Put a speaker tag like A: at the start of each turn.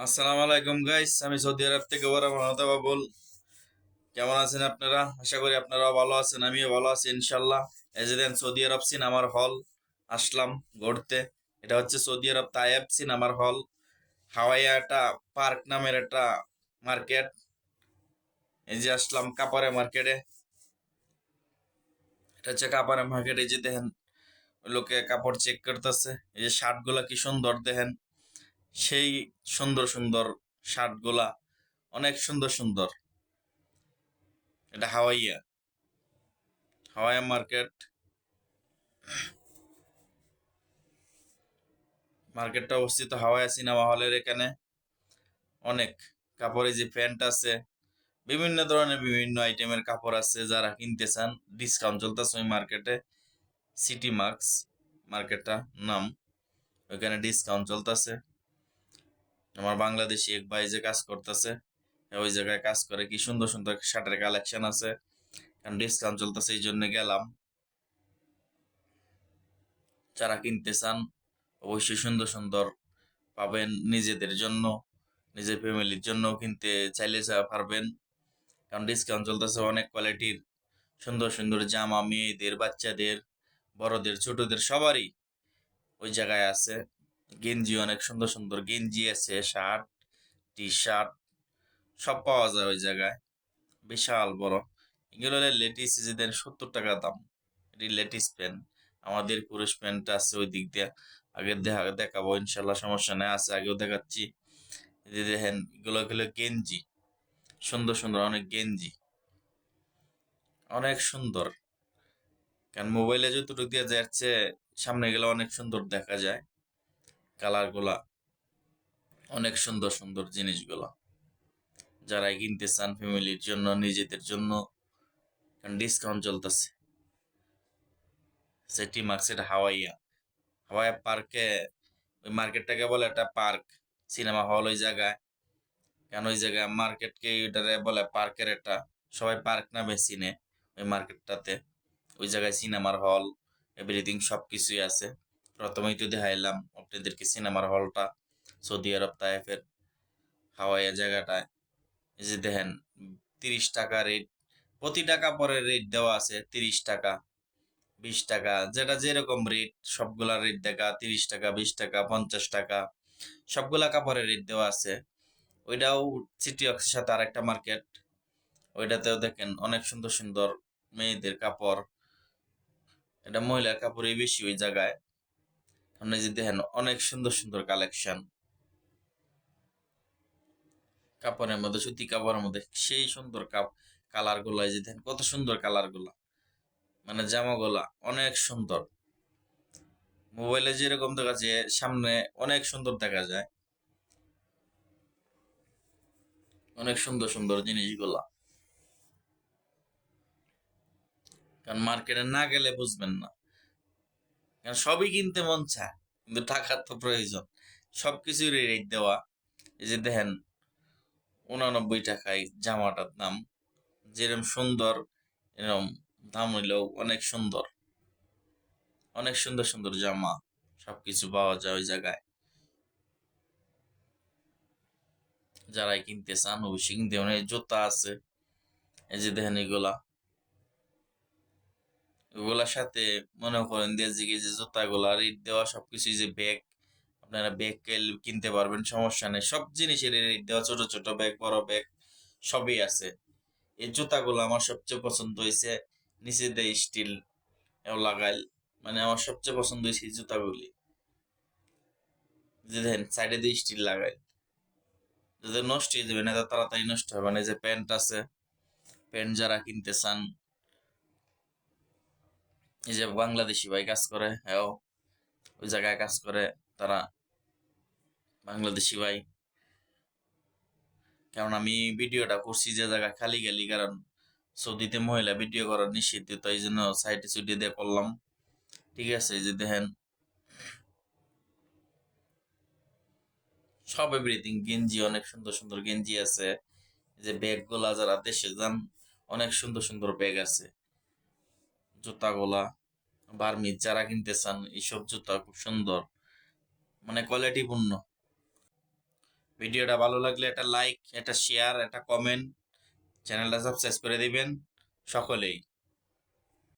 A: আসসালামু আলাইকুম গাইস, আমি সৌদি আরব থেকে মাহতাব বাবুল। কেমন আছেন আপনারা? আশা করি আপনারাও ভালো আছেন, আমিও ভালো আছি ইনশাল্লাহ। এই যে দেন সৌদি আরব সিনেমার হল আসলাম ঘুরতে। এটা হচ্ছে সৌদি আরব তায়েব সিনেমার হল। হাওয়াইয়া একটা পার্ক নামের একটা মার্কেট। এই যে আসলাম কাপড়ে মার্কেটে। এটা হচ্ছে কাপড়ে মার্কেট। এই যে দেখেন লোকে কাপড় চেক করতেছে। এই যে শার্ট গুলা কি সুন্দর দেখেন, সেই সুন্দর সুন্দর শার্ট গুলা, অনেক সুন্দর সুন্দর। এটা হাওয়াইয়া হাওয়াইয়া মার্কেট। মার্কেটটা অবস্থিত হাওয়াইয়া সিনেমা হলের এখানে। অনেক কাপড়ে যে প্যান্ট আছে, বিভিন্ন ধরনের বিভিন্ন আইটেমের কাপড় আছে। যারা কিনতে চান ডিসকাউন্ট চলতেছে ওই মার্কেটে। সিটি মার্কস মার্কেটটা নাম। ওইখানে ডিসকাউন্ট চলতেছে। আমার বাংলাদেশি এক ভাই যে কাজ করতেছে, ওই জায়গায় কাজ করে। কি সুন্দর সুন্দর শার্টের কালেকশন আছে, কারণ ডিসকাউন্ট চলতেছে এই জন্য গেলাম। যারা কিনতে চান অবশ্যই সুন্দর সুন্দর পাবেন নিজেদের জন্য, নিজের ফ্যামিলির জন্য কিনতে চাইলে পারবেন। কারণ ডিসকাউন্ট চলতেছে। অনেক কোয়ালিটির সুন্দর সুন্দর জামা, মেয়েদের, বাচ্চাদের, বড়দের, ছোটদের সবারই ওই জায়গায় আছে। গেঞ্জি, অনেক সুন্দর সুন্দর গেঞ্জি আছে, শার্ট, টি শার্ট সব পাওয়া যায় ওই জায়গায়। বিশাল বড়। এগুলো হলে লেডিস যে দেন 70 টাকা দাম। এটি লেডিস প্যান্ট। আমাদের পুরুষ প্যান্ট আছে ওই দিক দিয়ে। আগে দেখাবো ইনশাল্লাহ, সমস্যা নেই, আছে আগেও দেখাচ্ছি। এই যে দেখেন এগুলো হলো গেঞ্জি, সুন্দর সুন্দর অনেক গেঞ্জি, অনেক সুন্দর। কারণ মোবাইলে যতটুকু দিয়ে যাচ্ছে, সামনে গেলে অনেক সুন্দর দেখা যায়। কালার গুলা অনেক সুন্দর সুন্দর জিনিসগুলা। যারা কিনতে চান ফ্যামিলির জন্য, নিজেদের জন্য, কারণ ডিসকাউন্ট চলতেছে। সিটি মার্কেট হাওয়াইয়া হাওয়াইয়া পার্কে। ওই মার্কেটটাকে বলে একটা পার্ক, সিনেমা হল ওই জায়গায়। কেন ওই জায়গায় মার্কেটকে ওইটারে বলে পার্কের একটা, সবাই পার্ক নামে চিনে ওই মার্কেটটাতে। ওই জায়গায় সিনেমার হল, এভরিথিং সবকিছুই আছে। প্রথমেই তো দেখাইলাম আপনাদেরকে সিনেমার হলটা সৌদি আরব তায়েফের হাওয়াইয়া জায়গাটায়। এই যে দেখেন 30 টাকা রেট, প্রতিটা কাপড়ের রেট দেওয়া আছে। 30 টাকা, 20 টাকা, যেটা যেরকম রেট সবগুলা রেট দেখা। 30 টাকা, 20 টাকা, 50 টাকা, সবগুলা কাপড়ের রেট দেওয়া আছে। ওইটাও সিটি অক্সের সাথে আরেকটা মার্কেট। ওইটাতেও দেখেন অনেক সুন্দর সুন্দর মেয়েদের কাপড়। এটা মহিলার কাপড়ই বেশি ওই জায়গায়। আপনি যে দেখেন অনেক সুন্দর সুন্দর কালেকশন কাপড়ের মধ্যে, সুতি কাপড়ের মধ্যে সেই সুন্দর কালার গুলা। এই যে দেখেন কত সুন্দর কালার গুলা, মানে জামা গুলা অনেক সুন্দর। মোবাইলে যেরকম দেখা যায়, সামনে অনেক সুন্দর দেখা যায়। অনেক সুন্দর সুন্দর জিনিসগুলা। কারণ মার্কেটে না গেলে বুঝবেন না। কারণ সবই কিনতে মন চায়, কিন্তু টাকার তো প্রয়োজন। সবকিছুর রেট দেওয়া। এই যে দেখেন 89 টাকায় জামাটার দাম। যেরকম সুন্দর, এরকম দাম হইলেও অনেক সুন্দর। অনেক সুন্দর সুন্দর জামা, সবকিছু পাওয়া যায় ওই জায়গায়। যারাই কিনতে চান অবশ্যই কিনতে পারেন। এই জুতা আছে, এই যে দেখেন এগুলা। ওগুলার সাথে মনে করেন দিয়ে যে জুতা গুলা রেট দেওয়া, সবকিছু। যে ব্যাগ, আপনারা ব্যাগ কিনতে পারবেন, সমস্যা নেই। সব জিনিসের রেট দেওয়া, ছোট ছোট ব্যাগ, বড় ব্যাগ সবই আছে। এই জুতাগুলো আমার সবচেয়ে পছন্দ হয়েছে। নিচে দিয়ে স্টিল লাগাইল, মানে আমার সবচেয়ে পছন্দ হয়েছে এই জুতাগুলি। যে দেখেন সাইডে দিয়ে স্টিল লাগাই, যাতে নষ্ট হয়ে যাবে না, এত তাড়াতাড়ি নষ্ট হবে না। এই যে প্যান্ট আছে, প্যান্ট যারা কিনতে চান। এই যে বাংলাদেশি ভাই কাজ করে, হ্যাঁ ওই জায়গায় কাজ করে তারা, বাংলাদেশি ভাই। কারণ আমি ভিডিওটা করছি যে জায়গায় খালি খালি, কারণ সৌদিতে মহিলা ভিডিও করা নিষিদ্ধ, তো এই জন্য সাইডে সুইডে দিয়ে করলাম। ঠিক আছে, এই যে দেখেন সব এভরিথিং গেঞ্জি, অনেক সুন্দর সুন্দর গেঞ্জি আছে। এই যে ব্যাগ গুলা, যারা দেশে যান অনেক সুন্দর সুন্দর ব্যাগ আছে। জুতা গুলা বার্মিজ যারা কিনতে চান, এইসব জুতা খুব সুন্দর, মানে কোয়ালিটি পূর্ণ। ভিডিওটা ভালো লাগলে একটা লাইক, একটা শেয়ার, একটা কমেন্ট, চ্যানেলটা সাবস্ক্রাইব করে দিবেন সকলেই।